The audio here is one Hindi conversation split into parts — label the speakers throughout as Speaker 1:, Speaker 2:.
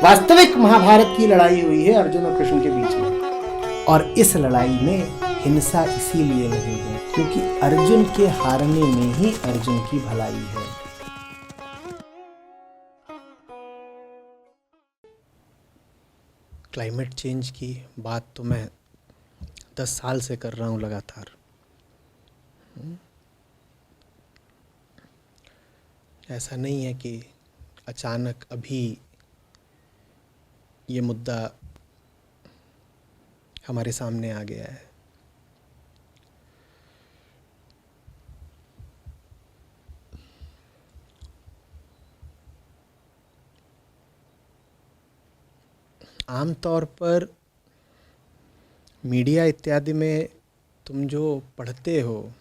Speaker 1: वास्तविक महाभारत की लड़ाई हुई है अर्जुन और कृष्ण के बीच में, और इस लड़ाई में हिंसा इसीलिए नहीं है क्योंकि अर्जुन के हारने में ही अर्जुन की भलाई है। क्लाइमेट चेंज की बात तो मैं 10 साल से कर रहा हूँ लगातार। ऐसा नहीं है कि अचानक अभी ये मुद्दा हमारे सामने आ गया है। आमतौर पर मीडिया इत्यादि में तुम जो पढ़ते हो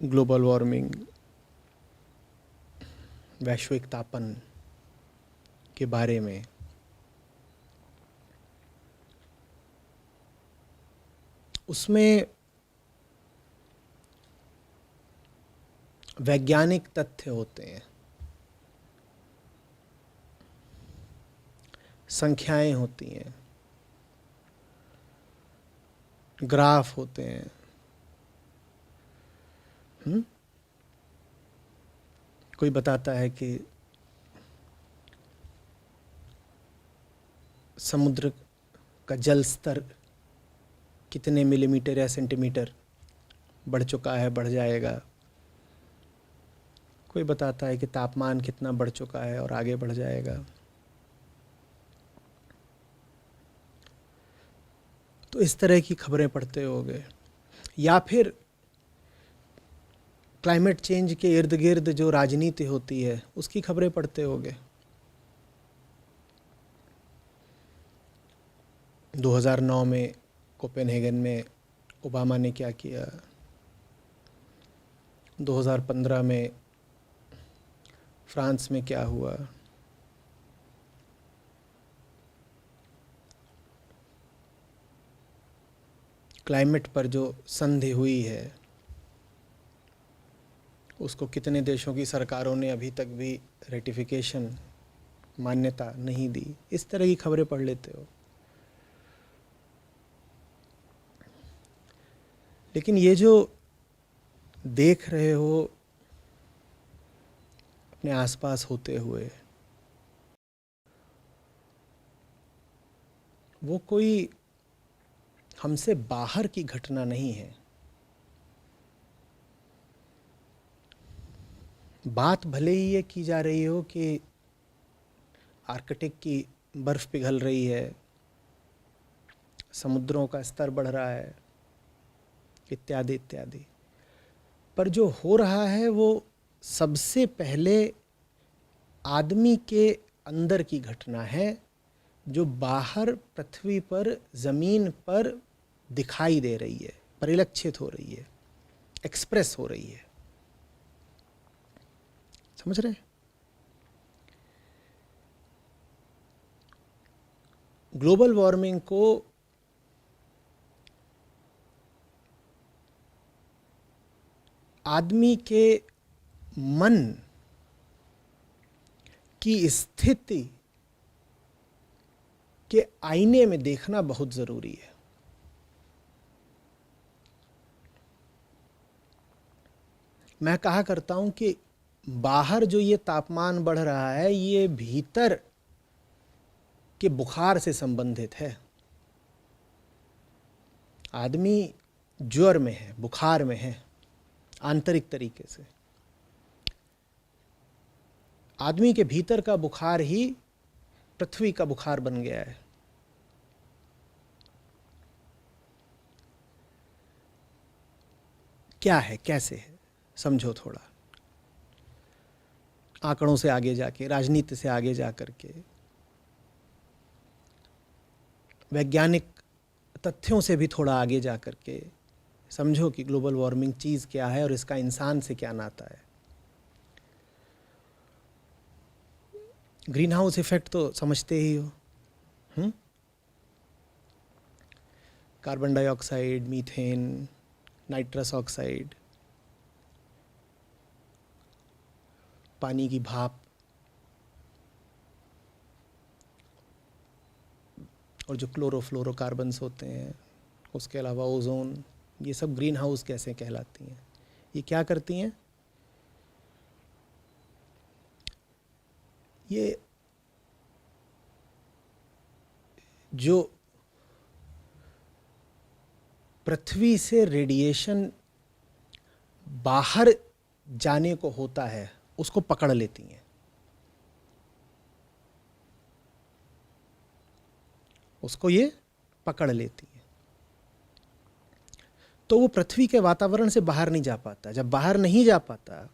Speaker 1: ग्लोबल वार्मिंग, वैश्विक तापन के बारे में, उसमें वैज्ञानिक तथ्य होते हैं, संख्याएं होती हैं, ग्राफ होते हैं। कोई बताता है कि समुद्र का जल स्तर कितने मिलीमीटर या सेंटीमीटर बढ़ चुका है, बढ़ जाएगा। कोई बताता है कि तापमान कितना बढ़ चुका है और आगे बढ़ जाएगा। तो इस तरह की खबरें पढ़ते होगे, या फिर क्लाइमेट चेंज के इर्द गिर्द जो राजनीति होती है उसकी खबरें पढ़ते होगे। 2009 में कोपेनहेगन में ओबामा ने क्या किया, 2015 में फ्रांस में क्या हुआ। क्लाइमेट पर जो संधि हुई है उसको कितने देशों की सरकारों ने अभी तक भी रेटिफिकेशन, मान्यता नहीं दी। इस तरह की खबरें पढ़ लेते हो। लेकिन ये जो देख रहे हो अपने आसपास होते हुए, वो कोई हमसे बाहर की घटना नहीं है। बात भले ही ये की जा रही हो कि आर्कटिक की बर्फ पिघल रही है, समुद्रों का स्तर बढ़ रहा है, इत्यादि इत्यादि, पर जो हो रहा है वो सबसे पहले आदमी के अंदर की घटना है, जो बाहर पृथ्वी पर, ज़मीन पर दिखाई दे रही है, परिलक्षित हो रही है, एक्सप्रेस हो रही है। समझ रहे हैं? ग्लोबल वार्मिंग को आदमी के मन की स्थिति के आईने में देखना बहुत जरूरी है। मैं कहा करता हूं कि बाहर जो ये तापमान बढ़ रहा है ये भीतर के बुखार से संबंधित है। आदमी ज्वर में है, बुखार में है, आंतरिक तरीके से। आदमी के भीतर का बुखार ही पृथ्वी का बुखार बन गया है। क्या है, कैसे है, समझो थोड़ा। आंकड़ों से आगे जाके, राजनीति से आगे जा करके, वैज्ञानिक तथ्यों से भी थोड़ा आगे जा करके समझो कि ग्लोबल वार्मिंग चीज़ क्या है और इसका इंसान से क्या नाता है। ग्रीन हाउस इफेक्ट तो समझते ही हो। Carbon dioxide, methane, nitrous oxide, पानी की भाप, और जो क्लोरोफ्लोरोकार्बन्स होते हैं, उसके अलावा ओजोन, ये सब ग्रीन हाउस गैसें कहलाती हैं। ये क्या करती हैं? ये जो पृथ्वी से रेडिएशन बाहर जाने को होता है उसको पकड़ लेती हैं। उसको ये पकड़ लेती हैं, तो वो पृथ्वी के वातावरण से बाहर नहीं जा पाता। जब बाहर नहीं जा पाता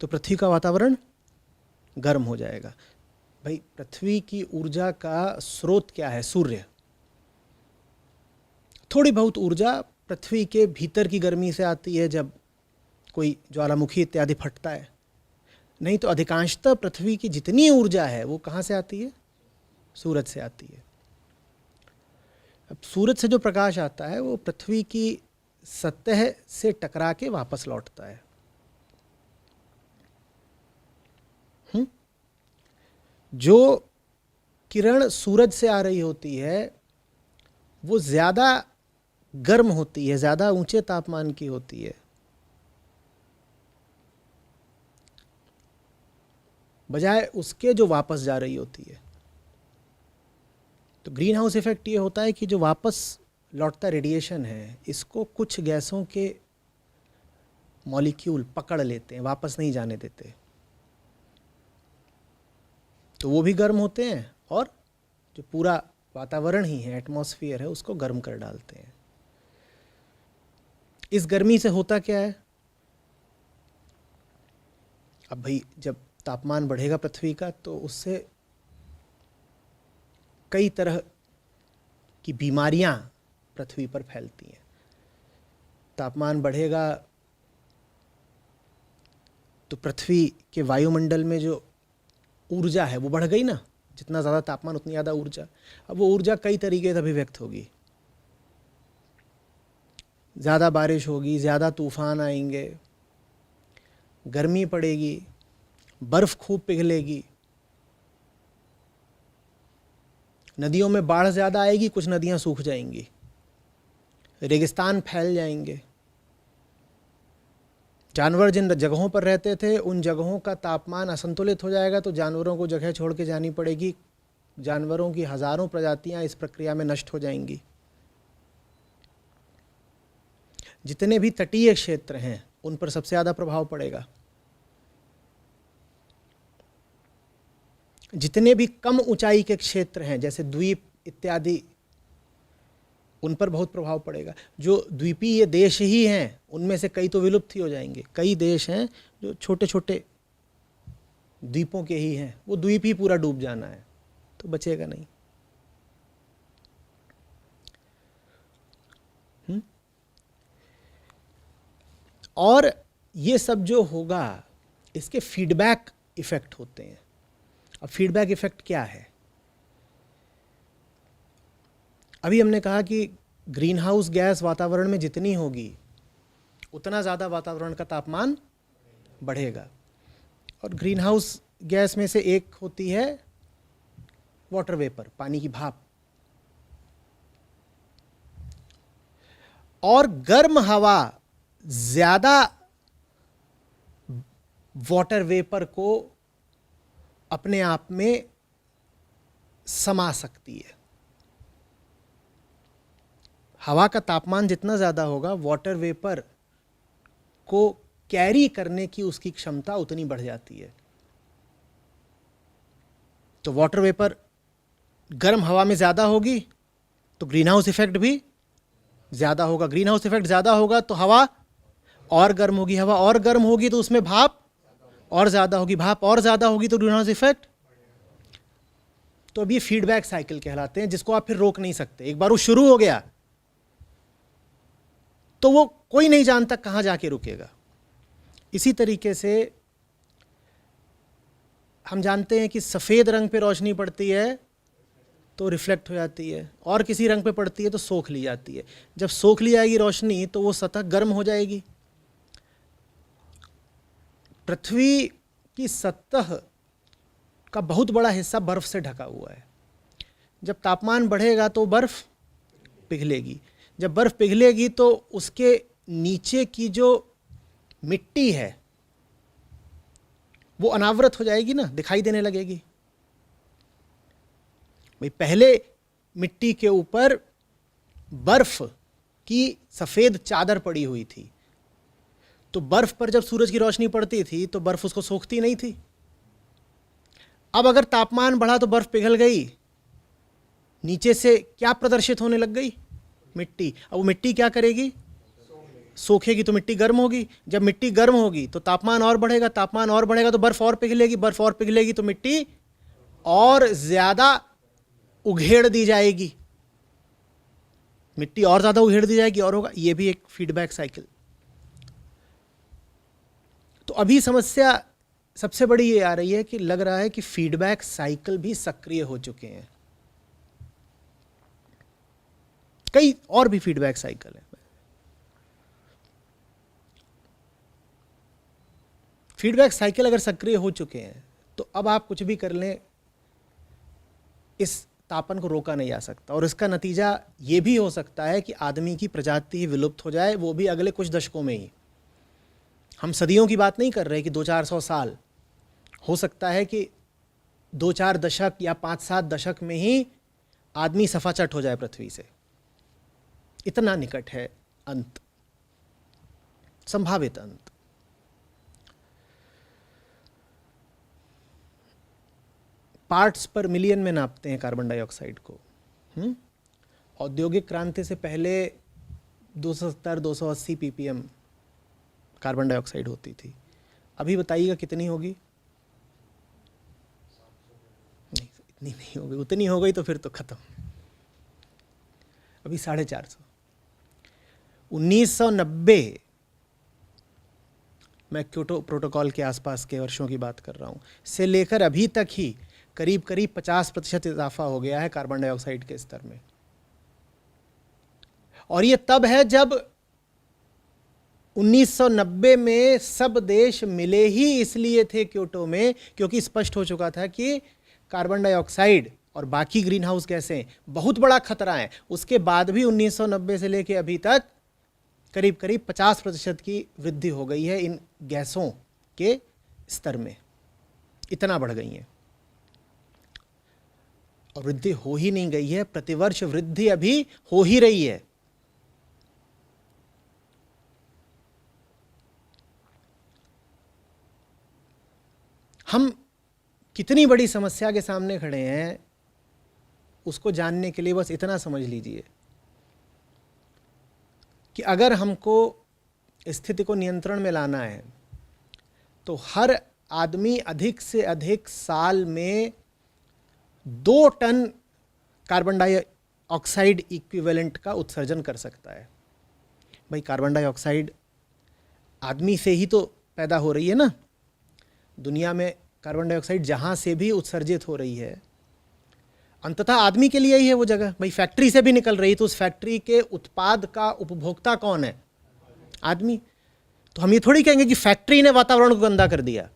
Speaker 1: तो पृथ्वी का वातावरण गर्म हो जाएगा। भाई, पृथ्वी की ऊर्जा का स्रोत क्या है? सूर्य। थोड़ी बहुत ऊर्जा पृथ्वी के भीतर की गर्मी से आती है जब कोई ज्वालामुखी इत्यादि फटता है, नहीं तो अधिकांशतः पृथ्वी की जितनी ऊर्जा है वो कहाँ से आती है? सूरज से आती है। अब सूरज से जो प्रकाश आता है वो पृथ्वी की सतह से टकरा के वापस लौटता है। जो किरण सूरज से आ रही होती है वो ज़्यादा गर्म होती है, ज़्यादा ऊंचे तापमान की होती है, बजाय उसके जो वापस जा रही होती है। तो ग्रीन हाउस इफेक्ट ये होता है कि जो वापस लौटता रेडिएशन है, इसको कुछ गैसों के मॉलिक्यूल पकड़ लेते हैं, वापस नहीं जाने देते, तो वो भी गर्म होते हैं और जो पूरा वातावरण ही है, एटमॉस्फेयर है, उसको गर्म कर डालते हैं। इस गर्मी से होता क्या है? अब भाई, जब तापमान बढ़ेगा पृथ्वी का तो उससे कई तरह की बीमारियां पृथ्वी पर फैलती हैं। तापमान बढ़ेगा तो पृथ्वी के वायुमंडल में जो ऊर्जा है वो बढ़ गई ना, जितना ज़्यादा तापमान उतनी ज़्यादा ऊर्जा। अब वो ऊर्जा कई तरीके से अभिव्यक्त होगी। ज़्यादा बारिश होगी, ज़्यादा तूफान आएंगे, गर्मी पड़ेगी, बर्फ़ खूब पिघलेगी, नदियों में बाढ़ ज़्यादा आएगी, कुछ नदियाँ सूख जाएंगी, रेगिस्तान फैल जाएंगे, जानवर जिन जगहों पर रहते थे उन जगहों का तापमान असंतुलित हो जाएगा, तो जानवरों को जगह छोड़ के जानी पड़ेगी। जानवरों की हज़ारों प्रजातियां इस प्रक्रिया में नष्ट हो जाएंगी। जितने भी तटीय क्षेत्र हैं उन पर सबसे ज़्यादा प्रभाव पड़ेगा। जितने भी कम ऊंचाई के क्षेत्र हैं जैसे द्वीप इत्यादि, उन पर बहुत प्रभाव पड़ेगा। जो द्वीपीय देश ही हैं उनमें से कई तो विलुप्त ही हो जाएंगे। कई देश हैं जो छोटे छोटे द्वीपों के ही हैं, वो द्वीप ही पूरा डूब जाना है, तो बचेगा नहीं। और ये सब जो होगा इसके फीडबैक इफेक्ट होते हैं। अब फीडबैक इफेक्ट क्या है? अभी हमने कहा कि ग्रीन हाउस गैस वातावरण में जितनी होगी उतना ज़्यादा वातावरण का तापमान बढ़ेगा। और ग्रीन हाउस गैस में से एक होती है वाटर वेपर, पानी की भाप। और गर्म हवा ज़्यादा वाटर वेपर को अपने आप में समा सकती है। हवा का तापमान जितना ज़्यादा होगा, वाटर वेपर को कैरी करने की उसकी क्षमता उतनी बढ़ जाती है। तो वाटर वेपर गर्म हवा में ज़्यादा होगी तो ग्रीन हाउस इफेक्ट भी ज़्यादा होगा। ग्रीन हाउस इफेक्ट ज़्यादा होगा तो हवा और गर्म होगी, हवा और गर्म होगी तो उसमें भाप और ज़्यादा होगी, भाप और ज़्यादा होगी तो ग्रीन हाउस इफेक्ट। तो अब ये फीडबैक साइकिल कहलाते हैं, जिसको आप फिर रोक नहीं सकते। एक बार वो शुरू हो गया तो वो कोई नहीं जानता कहाँ जाके रुकेगा। इसी तरीके से हम जानते हैं कि सफ़ेद रंग पे रोशनी पड़ती है तो रिफ्लेक्ट हो जाती है, और किसी रंग पे पड़ती है तो सोख ली जाती है। जब सोख ली जाएगी रोशनी तो वो सतह गर्म हो जाएगी। पृथ्वी की सतह का बहुत बड़ा हिस्सा बर्फ से ढका हुआ है। जब तापमान बढ़ेगा तो बर्फ पिघलेगी, जब बर्फ पिघलेगी तो उसके नीचे की जो मिट्टी है वो अनावृत हो जाएगी ना, दिखाई देने लगेगी। भाई पहले मिट्टी के ऊपर बर्फ की सफेद चादर पड़ी हुई थी, तो बर्फ पर जब सूरज की रोशनी पड़ती थी तो बर्फ उसको सोखती नहीं थी। अब अगर तापमान बढ़ा तो बर्फ पिघल गई, नीचे से क्या प्रदर्शित होने लग गई? मिट्टी। अब वो मिट्टी क्या करेगी? सोखेगी, तो मिट्टी गर्म होगी। जब मिट्टी गर्म होगी तो तापमान और बढ़ेगा, तापमान और बढ़ेगा तो बर्फ और पिघलेगी, बर्फ और पिघलेगी तो मिट्टी और ज्यादा उघेड़ दी जाएगी, मिट्टी और ज्यादा उघेड़ दी जाएगी और होगा। ये भी एक फीडबैक साइकिल। तो अभी समस्या सबसे बड़ी ये आ रही है कि लग रहा है कि फीडबैक साइकिल भी सक्रिय हो चुके हैं। कई और भी फीडबैक साइकिल है। फीडबैक साइकिल अगर सक्रिय हो चुके हैं तो अब आप कुछ भी कर लें, इस तापन को रोका नहीं जा सकता। और इसका नतीजा ये भी हो सकता है कि आदमी की प्रजाति ही विलुप्त हो जाए, वो भी अगले कुछ दशकों में ही। हम सदियों की बात नहीं कर रहे कि 200-400 साल, हो सकता है कि 2-4 दशक या 5-7 दशक में ही आदमी सफाचट हो जाए पृथ्वी से। इतना निकट है अंत, संभावित अंत। पार्ट्स पर मिलियन में नापते हैं कार्बन डाइऑक्साइड को। औद्योगिक क्रांति से पहले 270-280 ppm कार्बन डाइऑक्साइड होती थी। अभी बताइएगा कितनी होगी? नहीं, इतनी नहीं होगी। उतनी हो गई तो फिर तो खत्म। अभी 450। 1990, मैं क्योटो प्रोटोकॉल के आसपास के वर्षों की बात कर रहा हूँ, से लेकर अभी तक ही करीब करीब 50% इजाफा हो गया है कार्बन डाइऑक्साइड के स्तर में। और ये तब है जब 1990 में सब देश मिले ही इसलिए थे क्योटो में, क्योंकि स्पष्ट हो चुका था कि कार्बन डाइऑक्साइड और बाकी ग्रीन हाउस गैसें बहुत बड़ा खतरा है। उसके बाद भी 1990 से लेकर अभी तक करीब करीब 50% की वृद्धि हो गई है इन गैसों के स्तर में। इतना बढ़ गई है। और वृद्धि हो ही नहीं गई है, प्रतिवर्ष वृद्धि अभी हो ही रही है। हम कितनी बड़ी समस्या के सामने खड़े हैं उसको जानने के लिए बस इतना समझ लीजिए कि अगर हमको स्थिति को नियंत्रण में लाना है तो हर आदमी अधिक से अधिक साल में 2 टन कार्बन डाइऑक्साइड इक्विवेलेंट का उत्सर्जन कर सकता है। भाई कार्बन डाइऑक्साइड आदमी से ही तो पैदा हो रही है ना। दुनिया में कार्बन डाइऑक्साइड जहाँ से भी उत्सर्जित हो रही है अंततः आदमी के लिए ही है वो जगह। भाई फैक्ट्री से भी निकल रही तो उस फैक्ट्री के उत्पाद का उपभोक्ता कौन है? आदमी। तो हम ये थोड़ी कहेंगे कि फैक्ट्री ने वातावरण को गंदा कर दिया।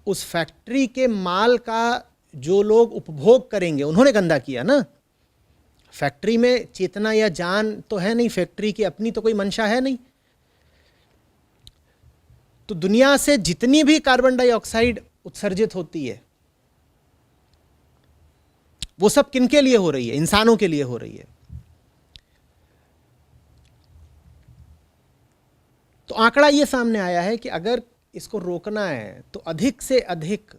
Speaker 1: उस फैक्ट्री के माल का जो लोग उपभोग करेंगे उन्होंने गंदा किया ना। फैक्ट्री में चेतना या जान तो है नहीं, फैक्ट्री की अपनी तो कोई मंशा है नहीं। तो दुनिया से जितनी भी कार्बन डाइऑक्साइड उत्सर्जित होती है वो सब किनके लिए हो रही है? इंसानों के लिए हो रही है। तो आंकड़ा ये सामने आया है कि अगर इसको रोकना है तो अधिक से अधिक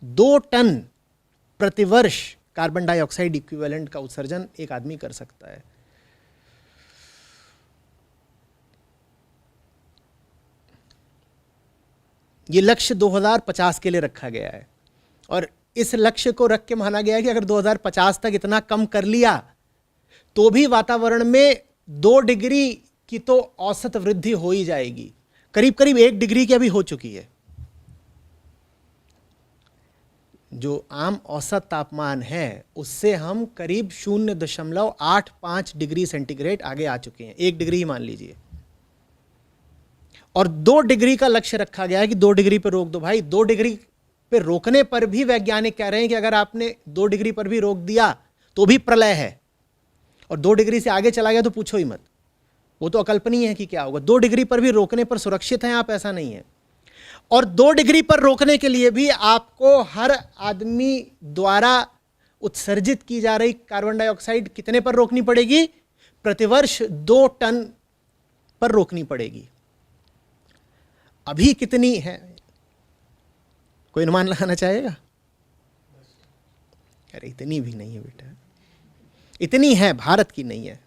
Speaker 1: 2 टन प्रतिवर्ष कार्बन डाइऑक्साइड इक्विवेलेंट का उत्सर्जन एक आदमी कर सकता है। ये लक्ष्य 2050 के लिए रखा गया है और इस लक्ष्य को रख के माना गया है कि अगर 2050 तक इतना कम कर लिया तो भी वातावरण में 2 डिग्री की तो औसत वृद्धि हो ही जाएगी। करीब करीब 1 डिग्री की अभी हो चुकी है। जो आम औसत तापमान है उससे हम करीब 0.85 डिग्री सेंटीग्रेड आगे आ चुके हैं। 1 डिग्री ही मान लीजिए। और 2 डिग्री का लक्ष्य रखा गया है कि 2 डिग्री पर रोक दो। भाई 2 डिग्री पे रोकने पर भी वैज्ञानिक कह रहे हैं कि अगर आपने 2 डिग्री पर भी रोक दिया तो भी प्रलय है, और 2 डिग्री से आगे चला गया तो पूछो ही मत, वो तो अकल्पनीय है कि क्या होगा। 2 डिग्री पर भी रोकने पर सुरक्षित हैं आप, ऐसा नहीं है। और 2 डिग्री पर रोकने के लिए भी आपको हर आदमी द्वारा उत्सर्जित की जा रही कार्बन डाइऑक्साइड कितने पर रोकनी पड़ेगी? प्रतिवर्ष 2 टन पर रोकनी पड़ेगी। अभी कितनी है, कोई अनुमान लगाना चाहेगा? अरे इतनी भी नहीं है बेटा, इतनी है, भारत की नहीं है,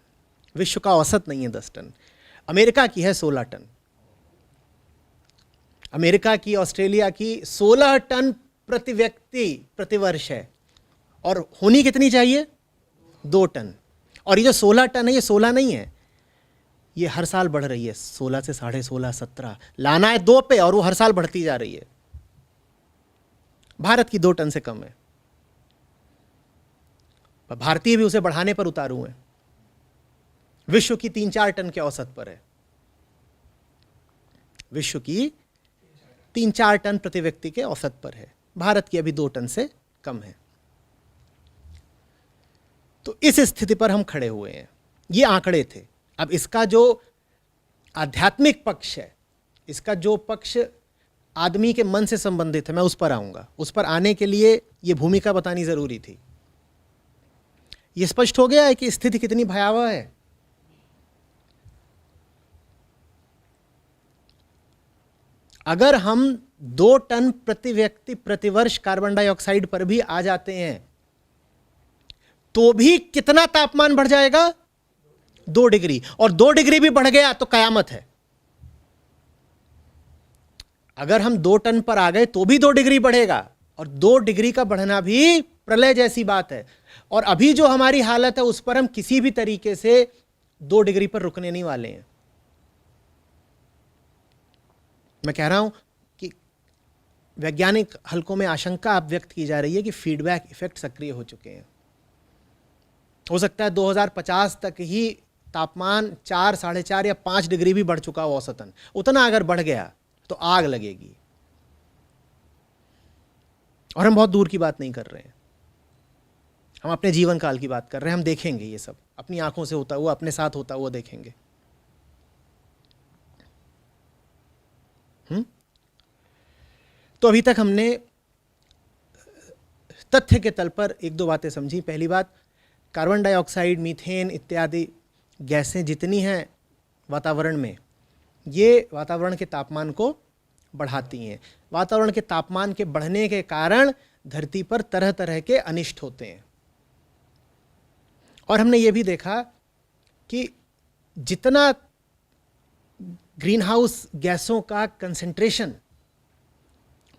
Speaker 1: विश्व का औसत नहीं है 10 टन। अमेरिका की है 16 टन, अमेरिका की, ऑस्ट्रेलिया की 16 टन प्रति व्यक्ति प्रतिवर्ष है, और होनी कितनी चाहिए? 2 टन। और ये जो 16 टन है, ये 16 नहीं है, ये हर साल बढ़ रही है, 16 से 16.5, 17 लाना है 2 पे, और वो हर साल बढ़ती जा रही है। भारत की 2 टन से कम है, पर भारतीय भी उसे बढ़ाने पर उतारू हैं। विश्व की 3-4 टन के औसत पर है, विश्व की 3-4 टन प्रति व्यक्ति के औसत पर है, भारत की अभी 2 टन से कम है। तो इस स्थिति पर हम खड़े हुए हैं, ये आंकड़े थे। अब इसका जो आध्यात्मिक पक्ष है, इसका जो पक्ष आदमी के मन से संबंधित है, मैं उस पर आऊंगा। उस पर आने के लिए ये भूमिका बतानी जरूरी थी। ये स्पष्ट हो गया है कि स्थिति कितनी भयावह है। अगर हम 2 टन प्रति व्यक्ति प्रतिवर्ष कार्बन डाइऑक्साइड पर भी आ जाते हैं, तो भी कितना तापमान बढ़ जाएगा? 2 डिग्री। और 2 डिग्री भी बढ़ गया तो कयामत है। अगर हम 2 टन पर आ गए तो भी 2 डिग्री बढ़ेगा, और 2 डिग्री का बढ़ना भी प्रलय जैसी बात है। और अभी जो हमारी हालत है, उस पर हम किसी भी तरीके से 2 डिग्री पर रुकने नहीं वाले हैं। मैं कह रहा हूं कि वैज्ञानिक हलकों में आशंका अब व्यक्त की जा रही है कि फीडबैक इफेक्ट सक्रिय हो चुके हैं। हो सकता है 2050 तक ही तापमान 4, 4.5 या 5 डिग्री भी बढ़ चुका हो औसतन। उतना अगर बढ़ गया तो आग लगेगी। और हम बहुत दूर की बात नहीं कर रहे हैं, हम अपने जीवन काल की बात कर रहे हैं। हम देखेंगे ये सब अपनी आंखों से होता हुआ, अपने साथ होता हुआ देखेंगे। तो अभी तक हमने तथ्य के तल पर 1-2 बातें समझी। पहली बात, कार्बन डाइऑक्साइड, मीथेन इत्यादि गैसें जितनी हैं वातावरण में, ये वातावरण के तापमान को बढ़ाती हैं। वातावरण के तापमान के बढ़ने के कारण धरती पर तरह तरह के अनिष्ट होते हैं। और हमने ये भी देखा कि जितना ग्रीन हाउस गैसों का कंसंट्रेशन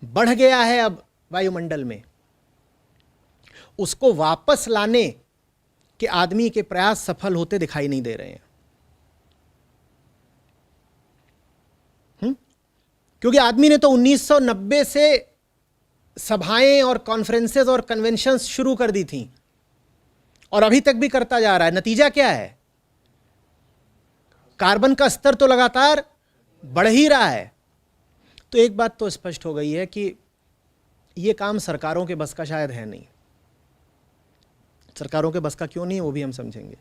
Speaker 1: बढ़ गया है अब वायुमंडल में, उसको वापस लाने के आदमी के प्रयास सफल होते दिखाई नहीं दे रहे हैं। क्योंकि आदमी ने तो 1990 से सभाएं और कॉन्फ्रेंसेस और कन्वेंशंस शुरू कर दी थी, और अभी तक भी करता जा रहा है। नतीजा क्या है? कार्बन का स्तर तो लगातार बढ़ ही रहा है। तो एक बात तो स्पष्ट हो गई है कि यह काम सरकारों के बस का शायद है नहीं। सरकारों के बस का क्यों नहीं है वो भी हम समझेंगे।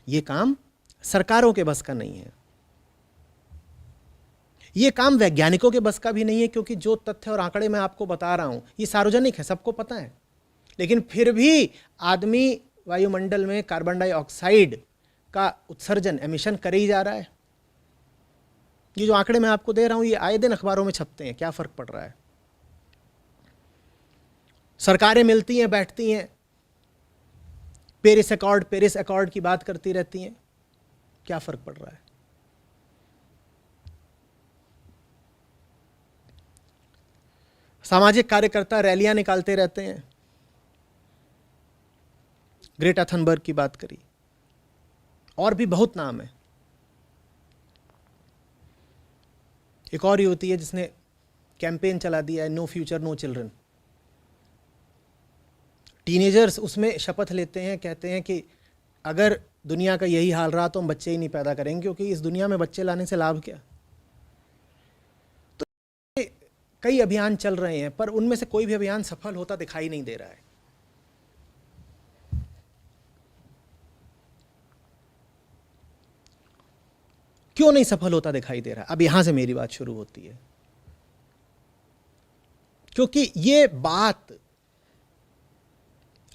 Speaker 1: यह काम सरकारों के बस का नहीं है, यह काम वैज्ञानिकों के बस का भी नहीं है, क्योंकि जो तथ्य और आंकड़े मैं आपको बता रहा हूं ये सार्वजनिक है, सबको पता है। लेकिन फिर भी आदमी वायुमंडल में कार्बन डाइऑक्साइड का उत्सर्जन, एमिशन करे ही जा रहा है। ये जो आंकड़े मैं आपको दे रहा हूं ये आए दिन अखबारों में छपते हैं, क्या फर्क पड़ रहा है? सरकारें मिलती हैं, बैठती हैं, पेरिस अकॉर्ड की बात करती रहती हैं, क्या फर्क पड़ रहा है? सामाजिक कार्यकर्ता रैलियां निकालते रहते हैं, ग्रेटा थनबर्ग की बात करी, और भी बहुत नाम है। एक और युवती है जिसने कैंपेन चला दिया है, no future no children. Teenagers उसमें शपथ लेते हैं, कहते हैं कि अगर दुनिया का यही हाल रहा तो हम बच्चे ही नहीं पैदा करेंगे, क्योंकि इस दुनिया में बच्चे लाने से लाभ क्या। तो कई अभियान चल रहे हैं, पर उनमें से कोई भी अभियान सफल होता दिखाई नहीं दे रहा है। क्यों नहीं सफल होता दिखाई दे रहा है? अब यहां से मेरी बात शुरू होती है, क्योंकि ये बात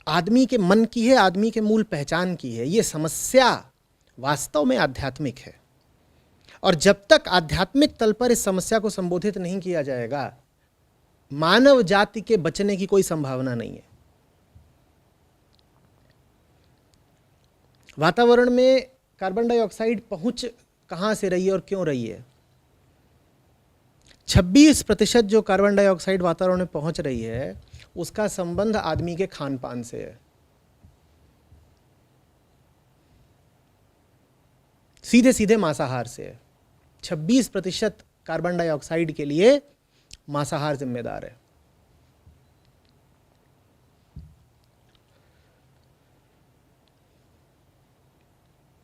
Speaker 1: आदमी के मन की है, आदमी के मूल पहचान की है। ये समस्या वास्तव में आध्यात्मिक है, और जब तक आध्यात्मिक तल पर इस समस्या को संबोधित नहीं किया जाएगा, मानव जाति के बचने की कोई संभावना नहीं है। वातावरण में कार्बन डाइऑक्साइड पहुंच कहां से रही है और क्यों रही है? 26% जो कार्बन डाइऑक्साइड वातावरण में पहुंच रही है, उसका संबंध आदमी के खान पान से है। सीधे सीधे मांसाहार से है। 26% कार्बन डाइऑक्साइड के लिए मांसाहार जिम्मेदार है।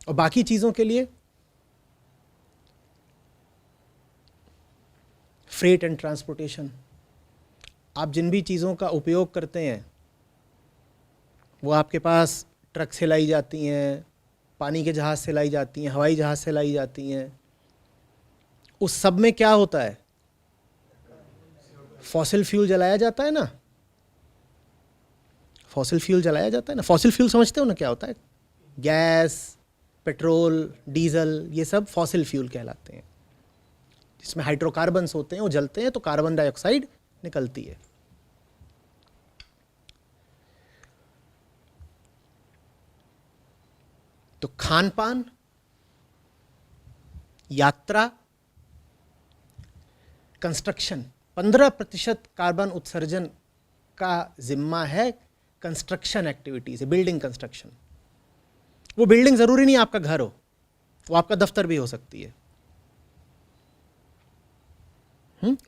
Speaker 1: और बाकी चीजों के लिए फ्रेट एंड ट्रांसपोर्टेशन। आप जिन भी चीज़ों का उपयोग करते हैं वो आपके पास ट्रक से लाई जाती हैं, पानी के जहाज़ से लाई जाती हैं, हवाई जहाज़ से लाई जाती हैं। उस सब में क्या होता है? फॉसिल फ्यूल जलाया जाता है ना। फॉसिल फ्यूल जलाया जाता है ना। फॉसिल फ्यूल समझते हो ना क्या होता है? गैस, पेट्रोल, डीजल, ये सब फॉसिल फ्यूल कहलाते हैं। जिसमें हाइड्रोकार्बन्स होते हैं, वो जलते हैं तो कार्बन डाइऑक्साइड निकलती है। तो खान पान, यात्रा, कंस्ट्रक्शन, 15% कार्बन उत्सर्जन का जिम्मा है कंस्ट्रक्शन एक्टिविटी से। बिल्डिंग कंस्ट्रक्शन, वो बिल्डिंग जरूरी नहीं आपका घर हो, वो आपका दफ्तर भी हो सकती है,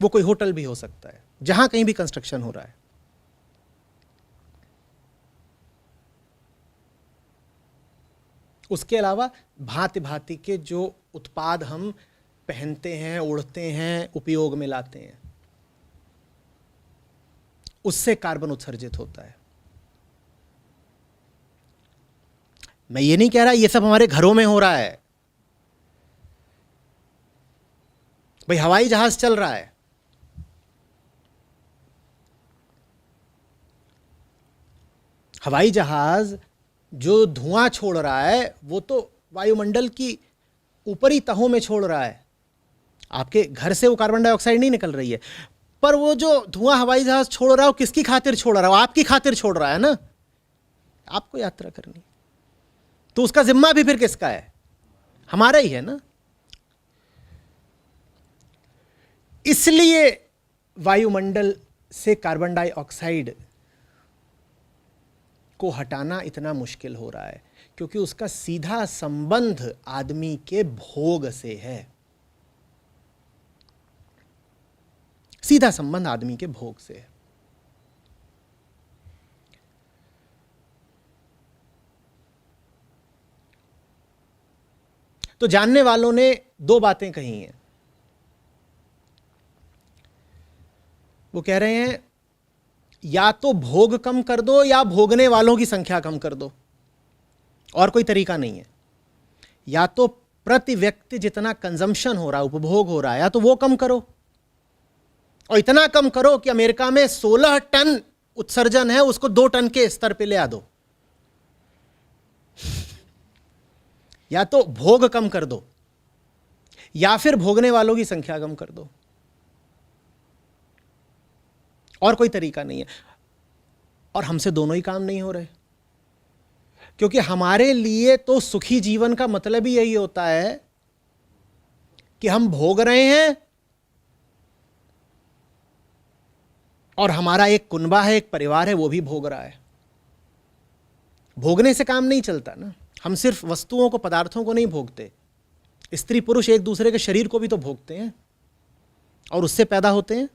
Speaker 1: वो कोई होटल भी हो सकता है, जहां कहीं भी कंस्ट्रक्शन हो रहा है। उसके अलावा भांति भांति के जो उत्पाद हम पहनते हैं, ओढ़ते हैं, उपयोग में लाते हैं, उससे कार्बन उत्सर्जित होता है। मैं ये नहीं कह रहा ये सब हमारे घरों में हो रहा है। भाई हवाई जहाज चल रहा है, हवाई जहाज जो धुआं छोड़ रहा है वो तो वायुमंडल की ऊपरी तहों में छोड़ रहा है। आपके घर से वो कार्बन डाइऑक्साइड नहीं निकल रही है, पर वो जो धुआं हवाई जहाज छोड़ रहा है वो किसकी खातिर छोड़ रहा है? वो आपकी खातिर छोड़ रहा है ना। आपको यात्रा करनी, तो उसका जिम्मा भी फिर किसका है? हमारा ही है ना। इसलिए वायुमंडल से कार्बन डाइऑक्साइड को हटाना इतना मुश्किल हो रहा है, क्योंकि उसका सीधा संबंध आदमी के भोग से है। सीधा संबंध आदमी के भोग से है। तो जानने वालों ने दो बातें कही हैं। वो कह रहे हैं या तो भोग कम कर दो या भोगने वालों की संख्या कम कर दो, और कोई तरीका नहीं है। या तो प्रति व्यक्ति जितना कंजम्पशन हो रहा है, उपभोग हो रहा है, या तो वो कम करो, और इतना कम करो कि अमेरिका में 16 टन उत्सर्जन है, उसको 2 टन के स्तर पे ले आ दो। या तो भोग कम कर दो या फिर भोगने वालों की संख्या कम कर दो, और कोई तरीका नहीं है। और हमसे दोनों ही काम नहीं हो रहे, क्योंकि हमारे लिए तो सुखी जीवन का मतलब ही यही होता है कि हम भोग रहे हैं और हमारा एक कुनबा है, एक परिवार है, वो भी भोग रहा है। भोगने से काम नहीं चलता ना। हम सिर्फ वस्तुओं को, पदार्थों को नहीं भोगते, स्त्री पुरुष एक दूसरे के शरीर को भी तो भोगते हैं, और उससे पैदा होते हैं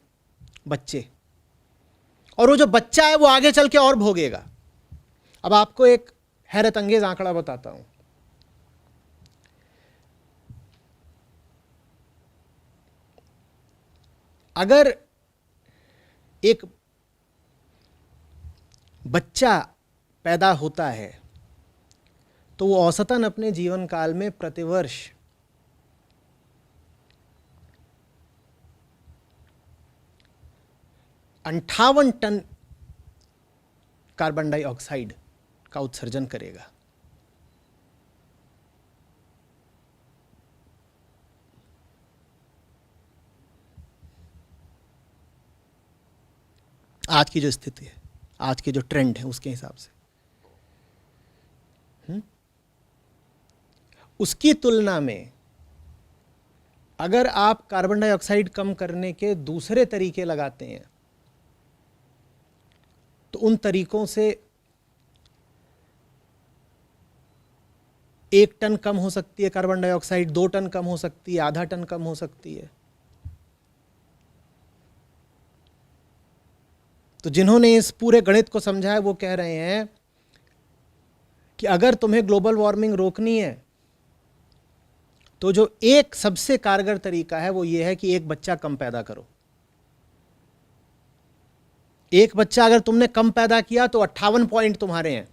Speaker 1: बच्चे, और वो जो बच्चा है वो आगे चल के और भोगेगा। अब आपको एक हैरत अंगेज आंकड़ा बताता हूं। अगर एक बच्चा पैदा होता है तो वो औसतन अपने जीवन काल में प्रतिवर्ष 58 टन कार्बन डाइऑक्साइड का उत्सर्जन करेगा। आज की जो स्थिति है, आज के जो ट्रेंड है उसके हिसाब से, उसकी तुलना में अगर आप कार्बन डाइऑक्साइड कम करने के दूसरे तरीके लगाते हैं तो उन तरीकों से 1 टन कम हो सकती है कार्बन डाइऑक्साइड, 2 टन कम हो सकती है, आधा टन कम हो सकती है। तो जिन्होंने इस पूरे गणित को समझा है वो कह रहे हैं कि अगर तुम्हें ग्लोबल वार्मिंग रोकनी है तो जो एक सबसे कारगर तरीका है वो ये है कि एक बच्चा कम पैदा करो। एक बच्चा अगर तुमने कम पैदा किया तो 58 पॉइंट तुम्हारे हैं।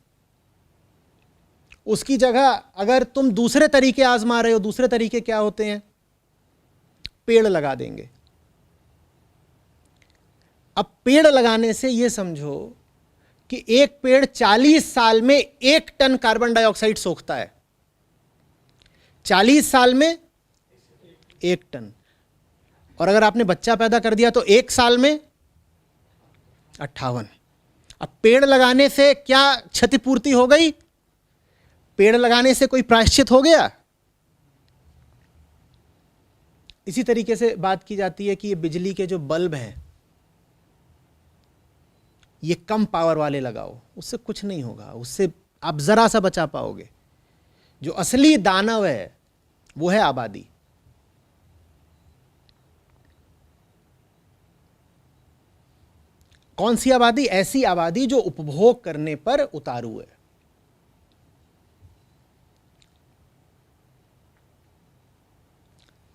Speaker 1: उसकी जगह अगर तुम दूसरे तरीके आजमा रहे हो, दूसरे तरीके क्या होते हैं? पेड़ लगा देंगे। अब पेड़ लगाने से यह समझो कि एक पेड़ 40 साल में 1 टन कार्बन डाइऑक्साइड सोखता है। 40 साल में 1 टन। और अगर आपने बच्चा पैदा कर दिया तो 1 साल में 58। अब पेड़ लगाने से क्या क्षतिपूर्ति हो गई? पेड़ लगाने से कोई प्रायश्चित हो गया? इसी तरीके से बात की जाती है कि ये बिजली के जो बल्ब हैं ये कम पावर वाले लगाओ, उससे कुछ नहीं होगा, उससे आप जरा सा बचा पाओगे। जो असली दानव है वो है आबादी। कौन सी आबादी? ऐसी आबादी जो उपभोग करने पर उतारू है।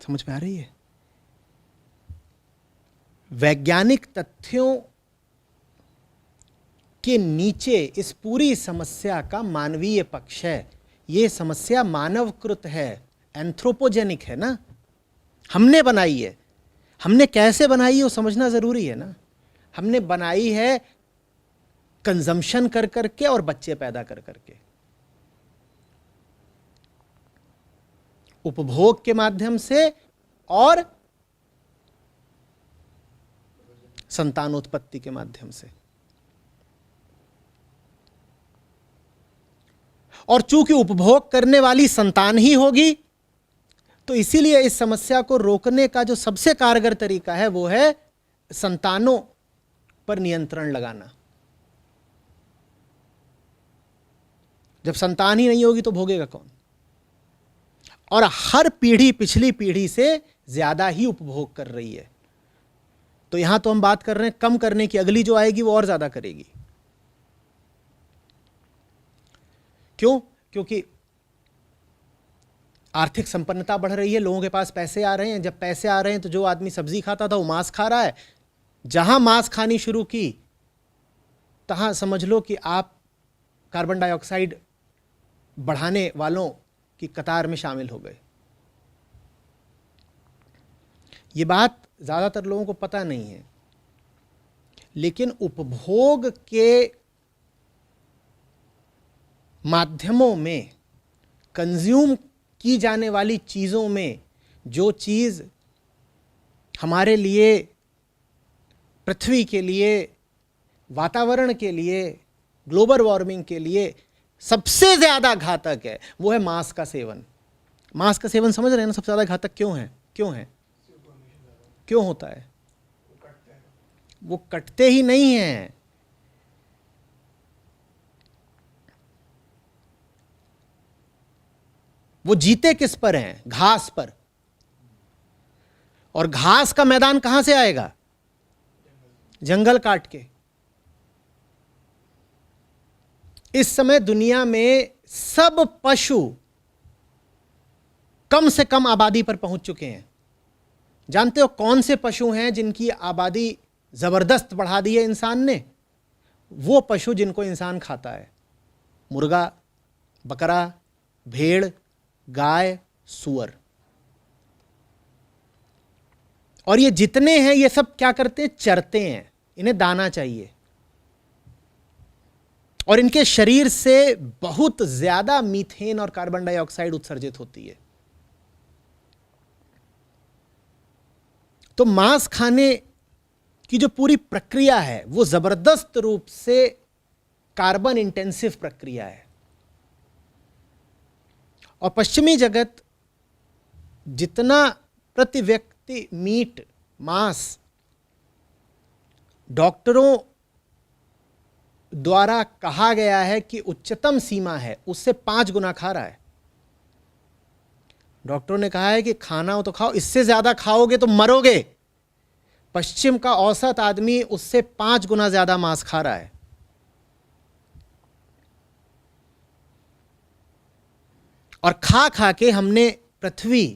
Speaker 1: समझ में आ रही है? वैज्ञानिक तथ्यों के नीचे इस पूरी समस्या का मानवीय पक्ष है। यह समस्या मानवकृत है, एंथ्रोपोजेनिक है ना, हमने बनाई है। हमने कैसे बनाई है वो समझना जरूरी है ना। हमने बनाई है कंजम्पशन कर करके और बच्चे पैदा कर करके, उपभोग के माध्यम से और संतानोत्पत्ति के माध्यम से। और चूंकि उपभोग करने वाली संतान ही होगी तो इसीलिए इस समस्या को रोकने का जो सबसे कारगर तरीका है वो है संतानों पर नियंत्रण लगाना। जब संतान ही नहीं होगी तो भोगेगा कौन? और हर पीढ़ी पिछली पीढ़ी से ज्यादा ही उपभोग कर रही है। तो यहां तो हम बात कर रहे हैं कम करने की, अगली जो आएगी वो और ज्यादा करेगी। क्यों? क्योंकि आर्थिक संपन्नता बढ़ रही है, लोगों के पास पैसे आ रहे हैं। जब पैसे आ रहे हैं तो जो आदमी सब्जी खाता था वो मांस खा रहा है। जहां मांस खानी शुरू की तहां समझ लो कि आप कार्बन डाइऑक्साइड बढ़ाने वालों की कतार में शामिल हो गए। ये बात ज्यादातर लोगों को पता नहीं है, लेकिन उपभोग के माध्यमों में, कंज्यूम की जाने वाली चीज़ों में जो चीज़ हमारे लिए, पृथ्वी के लिए, वातावरण के लिए, ग्लोबल वार्मिंग के लिए सबसे ज़्यादा घातक है वो है मांस का सेवन। मांस का सेवन समझ रहे हैं ना? सबसे ज़्यादा घातक क्यों है? क्यों है? क्यों होता है? वो कटते ही नहीं हैं, वो जीते किस पर हैं? घास पर। और घास का मैदान कहां से आएगा? जंगल काट के। इस समय दुनिया में सब पशु कम से कम आबादी पर पहुंच चुके हैं। जानते हो कौन से पशु हैं जिनकी आबादी जबरदस्त बढ़ा दी है इंसान ने? वो पशु जिनको इंसान खाता है। मुर्गा, बकरा, भेड़, गाय, सूअर। और ये जितने हैं ये सब क्या करते हैं? चरते हैं। इन्हें दाना चाहिए और इनके शरीर से बहुत ज्यादा मीथेन और कार्बन डाइऑक्साइड उत्सर्जित होती है। तो मांस खाने की जो पूरी प्रक्रिया है वो जबरदस्त रूप से कार्बन इंटेंसिव प्रक्रिया है। और पश्चिमी जगत जितना प्रति व्यक्ति मीट मांस डॉक्टरों द्वारा कहा गया है कि उच्चतम सीमा है, उससे 5 गुना खा रहा है। डॉक्टरों ने कहा है कि खाना हो तो खाओ, इससे ज्यादा खाओगे तो मरोगे। पश्चिम का औसत आदमी उससे 5 गुना ज्यादा मांस खा रहा है। और खा खा के हमने पृथ्वी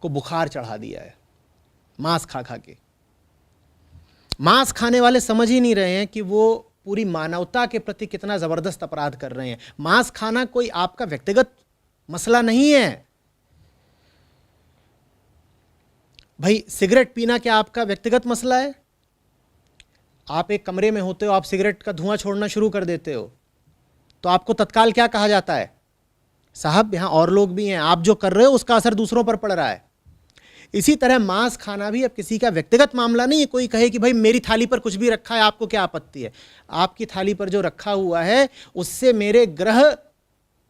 Speaker 1: को बुखार चढ़ा दिया है, मांस खा खा के। मांस खाने वाले समझ ही नहीं रहे हैं कि वो पूरी मानवता के प्रति कितना जबरदस्त अपराध कर रहे हैं। मांस खाना कोई आपका व्यक्तिगत मसला नहीं है भाई। सिगरेट पीना क्या आपका व्यक्तिगत मसला है? आप एक कमरे में होते हो, आप सिगरेट का धुआं छोड़ना शुरू कर देते हो तो आपको तत्काल क्या कहा जाता है? साहब यहां और लोग भी हैं, आप जो कर रहे हो उसका असर दूसरों पर पड़ रहा है। इसी तरह मांस खाना भी अब किसी का व्यक्तिगत मामला नहीं है। कोई कहे कि भाई मेरी थाली पर कुछ भी रखा है, आपको क्या आपत्ति है? आपकी थाली पर जो रखा हुआ है उससे मेरे ग्रह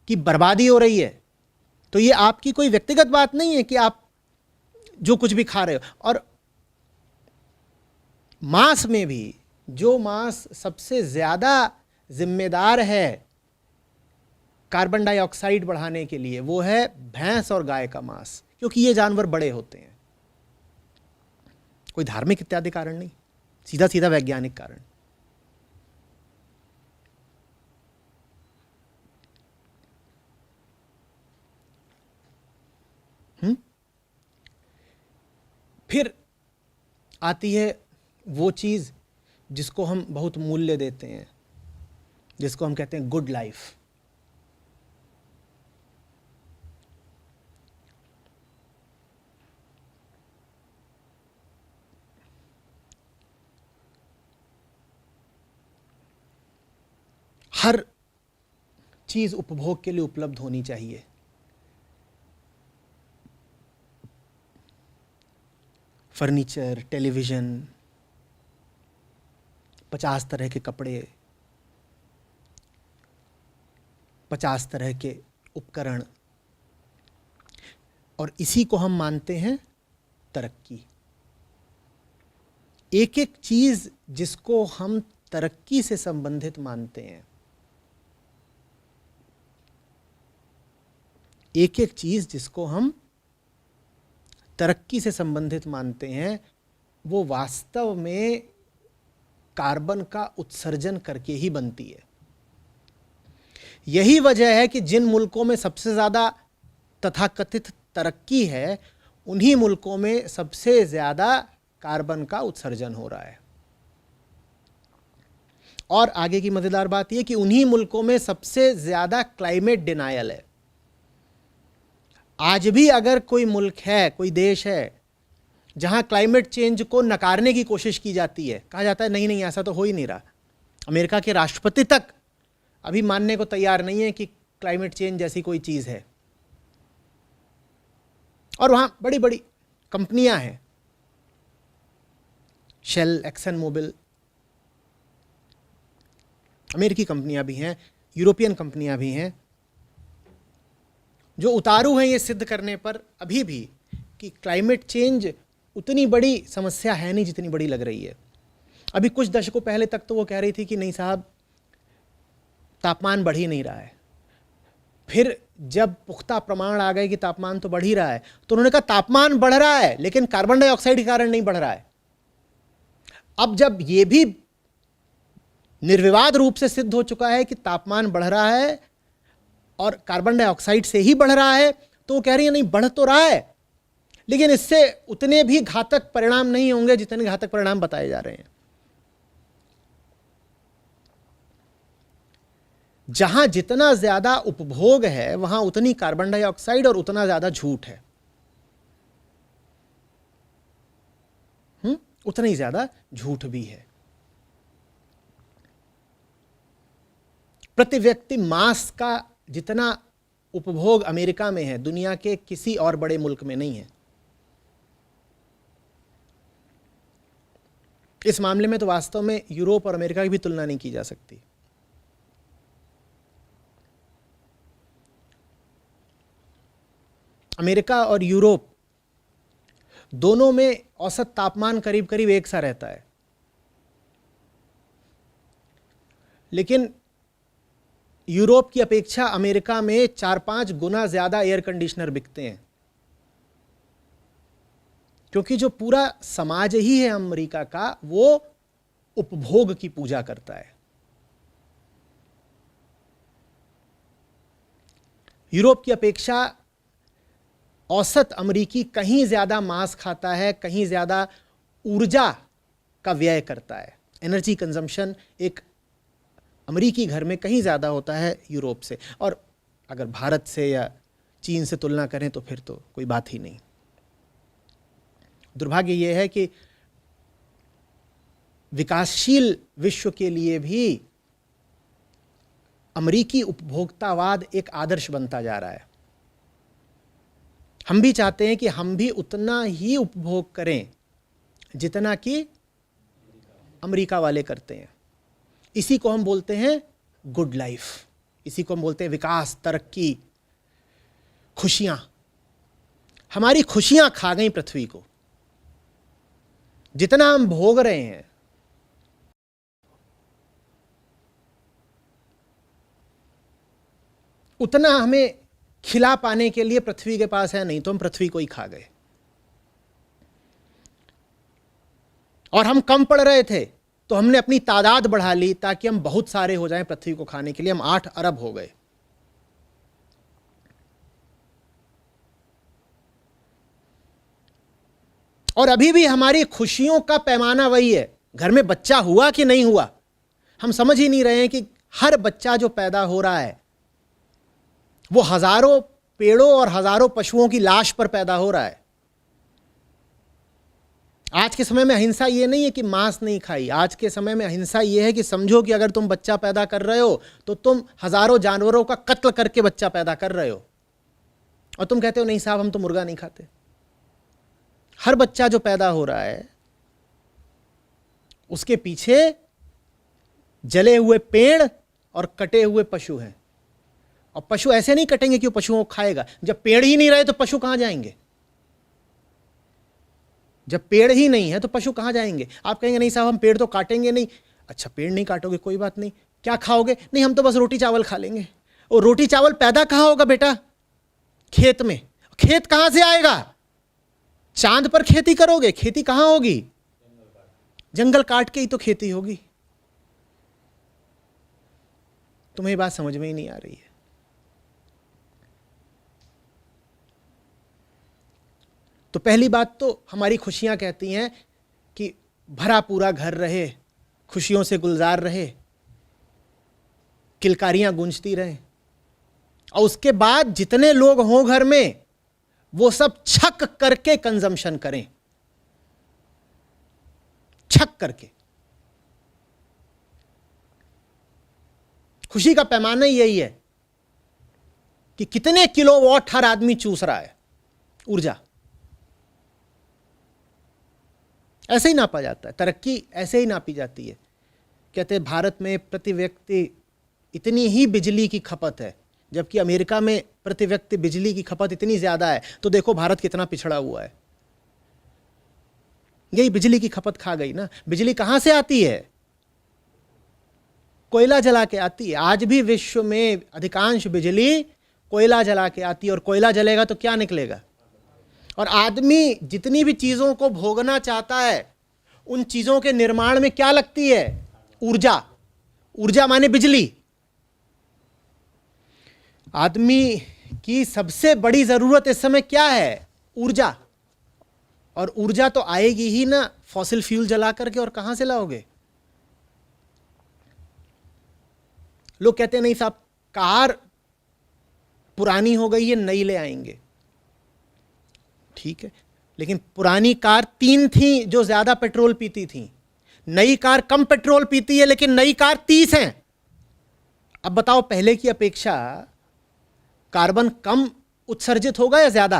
Speaker 1: की बर्बादी हो रही है। तो ये आपकी कोई व्यक्तिगत बात नहीं है कि आप जो कुछ भी खा रहे हो। और मांस में भी जो मांस सबसे ज्यादा जिम्मेदार है कार्बन डाइऑक्साइड बढ़ाने के लिए वो है भैंस और गाय का मांस, क्योंकि ये जानवर बड़े होते हैं। कोई धार्मिक इत्यादि कारण नहीं, सीधा सीधा वैज्ञानिक कारण। फिर आती है वो चीज जिसको हम बहुत मूल्य देते हैं, जिसको हम कहते हैं गुड लाइफ। हर चीज उपभोग के लिए उपलब्ध होनी चाहिए। फर्नीचर, टेलीविजन, 50 तरह के कपड़े, 50 तरह के उपकरण, और इसी को हम मानते हैं तरक्की। एक एक चीज जिसको हम तरक्की से संबंधित मानते हैं, एक एक चीज जिसको हम तरक्की से संबंधित मानते हैं, वो वास्तव में कार्बन का उत्सर्जन करके ही बनती है। यही वजह है कि जिन मुल्कों में सबसे ज्यादा तथाकथित तरक्की है, उन्हीं मुल्कों में सबसे ज्यादा कार्बन का उत्सर्जन हो रहा है। और आगे की मजेदार बात यह कि उन्हीं मुल्कों में सबसे ज्यादा क्लाइमेट डिनायल है। आज भी अगर कोई मुल्क है, कोई देश है जहां क्लाइमेट चेंज को नकारने की कोशिश की जाती है, कहा जाता है नहीं नहीं ऐसा तो हो ही नहीं रहा। अमेरिका के राष्ट्रपति तक अभी मानने को तैयार नहीं है कि क्लाइमेट चेंज जैसी कोई चीज है। और वहां बड़ी बड़ी कंपनियां हैं, शेल, एक्सन मोबिल, अमेरिकी कंपनियां भी हैं, यूरोपियन कंपनियां भी हैं, जो उतारू हैं ये सिद्ध करने पर अभी भी कि क्लाइमेट चेंज उतनी बड़ी समस्या है नहीं जितनी बड़ी लग रही है। अभी कुछ दशकों पहले तक तो वो कह रही थी कि नहीं साहब तापमान बढ़ ही नहीं रहा है। फिर जब पुख्ता प्रमाण आ गए कि तापमान तो बढ़ ही रहा है, तो उन्होंने कहा तापमान बढ़ रहा है लेकिन कार्बन डाइऑक्साइड के कारण नहीं बढ़ रहा है। अब जब ये भी निर्विवाद रूप से सिद्ध हो चुका है कि तापमान बढ़ रहा है और कार्बन डाइऑक्साइड से ही बढ़ रहा है, तो वो कह रही है नहीं बढ़ तो रहा है लेकिन इससे उतने भी घातक परिणाम नहीं होंगे जितने घातक परिणाम बताए जा रहे हैं। जहां जितना ज्यादा उपभोग है वहां उतनी कार्बन डाइऑक्साइड और उतना ज्यादा झूठ है। उतना ही ज़्यादा झूठ भी है। प्रति व्यक्ति मांस का जितना उपभोग अमेरिका में है, दुनिया के किसी और बड़े मुल्क में नहीं है। इस मामले में तो वास्तव में यूरोप और अमेरिका की भी तुलना नहीं की जा सकती। अमेरिका और यूरोप दोनों में औसत तापमान करीब करीब एक सा रहता है, लेकिन यूरोप की अपेक्षा अमेरिका में 4-5 गुना ज़्यादा एयर कंडीशनर बिकते हैं, क्योंकि जो पूरा समाज ही है अमेरिका का वो उपभोग की पूजा करता है। यूरोप की अपेक्षा औसत अमेरिकी कहीं ज़्यादा मांस खाता है, कहीं ज़्यादा ऊर्जा का व्यय करता है। एनर्जी कंजम्पशन एक अमेरिकी घर में कहीं ज़्यादा होता है यूरोप से, और अगर भारत से या चीन से तुलना करें तो फिर तो कोई बात ही नहीं। दुर्भाग्य ये है कि विकासशील विश्व के लिए भी अमेरिकी उपभोक्तावाद एक आदर्श बनता जा रहा है। हम भी चाहते हैं कि हम भी उतना ही उपभोग करें जितना कि अमेरिका वाले करते हैं। इसी को हम बोलते हैं गुड लाइफ, इसी को हम बोलते हैं विकास, तरक्की, खुशियां। हमारी खुशियां खा गई पृथ्वी को। जितना हम भोग रहे हैं उतना हमें खिला पाने के लिए पृथ्वी के पास है नहीं, तो हम पृथ्वी को ही खा गए। और हम कम पड़ रहे थे तो हमने अपनी तादाद बढ़ा ली ताकि हम बहुत सारे हो जाएं पृथ्वी को खाने के लिए। हम 8 अरब हो गए। और अभी भी हमारी खुशियों का पैमाना वही है। घर में बच्चा हुआ कि नहीं हुआ, हम समझ ही नहीं रहे हैं कि हर बच्चा जो पैदा हो रहा है वो हजारों पेड़ों और हजारों पशुओं की लाश पर पैदा हो रहा है। आज के समय में अहिंसा ये नहीं है कि मांस नहीं खाई। आज के समय में अहिंसा ये है कि समझो कि अगर तुम बच्चा पैदा कर रहे हो तो तुम हजारों जानवरों का कत्ल करके बच्चा पैदा कर रहे हो, और तुम कहते हो नहीं साहब हम तो मुर्गा नहीं खाते। हर बच्चा जो पैदा हो रहा है उसके पीछे जले हुए पेड़ और कटे हुए पशु हैं। और पशु ऐसे नहीं कटेंगे कि वो पशुओं को खाएगा। जब पेड़ ही नहीं रहे तो पशु कहां जाएंगे? जब पेड़ ही नहीं है तो पशु कहां जाएंगे? आप कहेंगे नहीं साहब हम पेड़ तो काटेंगे नहीं। अच्छा पेड़ नहीं काटोगे कोई बात नहीं, क्या खाओगे? नहीं हम तो बस रोटी चावल खा लेंगे। और रोटी चावल पैदा कहां होगा बेटा? खेत में। खेत कहां से आएगा? चांद पर खेती करोगे, खेती कहां होगी? जंगल काट के ही तो खेती होगी। तुम्हें बात समझ में ही नहीं आ रही है। तो पहली बात तो हमारी खुशियां कहती हैं कि भरा पूरा घर रहे, खुशियों से गुलजार रहे, किलकारियां गूंजती रहें। और उसके बाद जितने लोग हों घर में वो सब छक करके कंजम्पशन करें, छक करके। खुशी का पैमाना यही है कि कितने किलोवाट हर आदमी चूस रहा है ऊर्जा। ऐसे ही नापा जाता है, तरक्की ऐसे ही नापी जाती है। कहते हैं भारत में प्रति व्यक्ति इतनी ही बिजली की खपत है, जबकि अमेरिका में प्रति व्यक्ति बिजली की खपत इतनी ज़्यादा है। तो देखो भारत कितना पिछड़ा हुआ है। यही बिजली की खपत खा गई ना। बिजली कहाँ से आती है? कोयला जला के आती है। आज भी विश्व में अधिकांश बिजली कोयला जला के आती है, और कोयला जलेगा तो क्या निकलेगा? और आदमी जितनी भी चीज़ों को भोगना चाहता है उन चीज़ों के निर्माण में क्या लगती है? ऊर्जा। ऊर्जा माने बिजली। आदमी की सबसे बड़ी ज़रूरत इस समय क्या है? ऊर्जा। और ऊर्जा तो आएगी ही ना फॉसिल फ्यूल जला करके, और कहाँ से लाओगे? लोग कहते हैं नहीं साहब कार पुरानी हो गई है, नई ले आएंगे। ठीक है, लेकिन पुरानी कार 3 थी जो ज्यादा पेट्रोल पीती थी, नई कार कम पेट्रोल पीती है लेकिन नई कार 30 है। अब बताओ पहले की अपेक्षा कार्बन कम उत्सर्जित होगा या ज्यादा?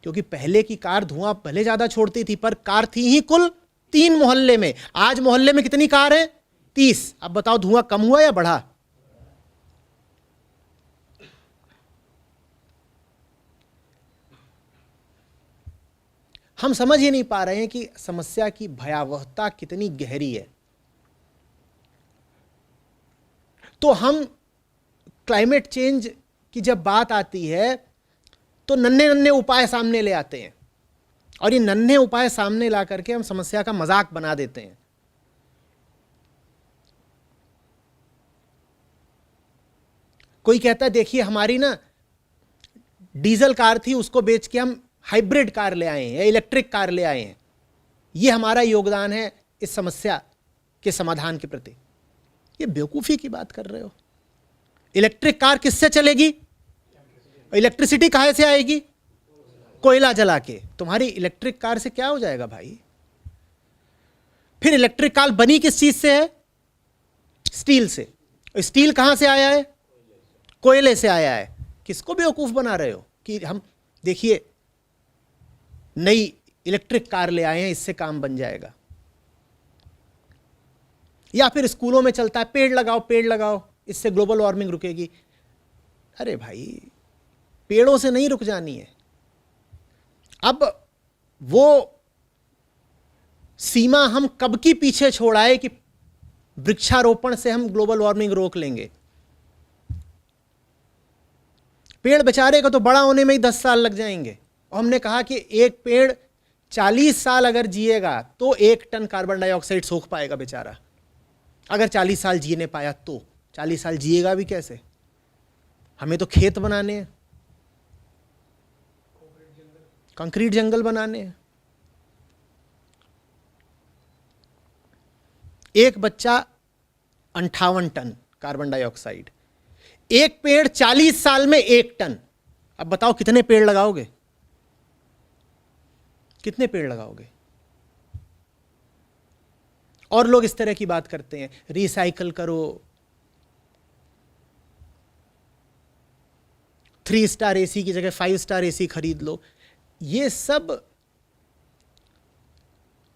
Speaker 1: क्योंकि पहले की कार धुआं भले ज्यादा छोड़ती थी पर कार थी ही कुल 3 मोहल्ले में। आज मोहल्ले में कितनी कार है? 30। अब बताओ धुआं कम हुआ या बढ़ा? हम समझ ही नहीं पा रहे हैं कि समस्या की भयावहता कितनी गहरी है। तो हम क्लाइमेट चेंज की जब बात आती है तो नन्हे नन्हे उपाय सामने ले आते हैं, और ये नन्हे उपाय सामने ला करके हम समस्या का मजाक बना देते हैं। कोई कहता है देखिए हमारी ना डीजल कार थी, उसको बेच के हम हाइब्रिड कार ले आए हैं या इलेक्ट्रिक कार ले आए हैं, ये हमारा योगदान है इस समस्या के समाधान के प्रति। ये बेवकूफ़ी की बात कर रहे हो। इलेक्ट्रिक कार किससे चलेगी? इलेक्ट्रिसिटी कहाँ से आएगी? कोयला जला के। तुम्हारी इलेक्ट्रिक कार से क्या हो जाएगा भाई? फिर इलेक्ट्रिक कार बनी किस चीज से है? स्टील से। स्टील कहाँ से आया है? कोयले से आया है। किसको बेवकूफ़ बना रहे हो कि हम देखिए नई इलेक्ट्रिक कार ले आए हैं, इससे काम बन जाएगा। या फिर स्कूलों में चलता है पेड़ लगाओ पेड़ लगाओ, इससे ग्लोबल वार्मिंग रुकेगी। अरे भाई पेड़ों से नहीं रुक जानी है। अब वो सीमा हम कब की पीछे छोड़ आए कि वृक्षारोपण से हम ग्लोबल वार्मिंग रोक लेंगे। पेड़ बेचारे को तो बड़ा होने में ही 10 साल लग जाएंगे, और हमने कहा कि एक पेड़ 40 साल अगर जिएगा तो 1 टन कार्बन डाइऑक्साइड सोख पाएगा बेचारा। अगर 40 साल जीने पाया तो 40 साल जिएगा भी कैसे? हमें तो खेत बनाने हैं, कंक्रीट जंगल बनाने हैं। एक बच्चा 58 टन कार्बन डाइऑक्साइड, एक पेड़ 40 साल में 1 टन। अब बताओ कितने पेड़ लगाओगे? कितने पेड़ लगाओगे? और लोग इस तरह की बात करते हैं, रिसाइकल करो, 3 स्टार एसी की जगह 5 स्टार एसी खरीद लो। ये सब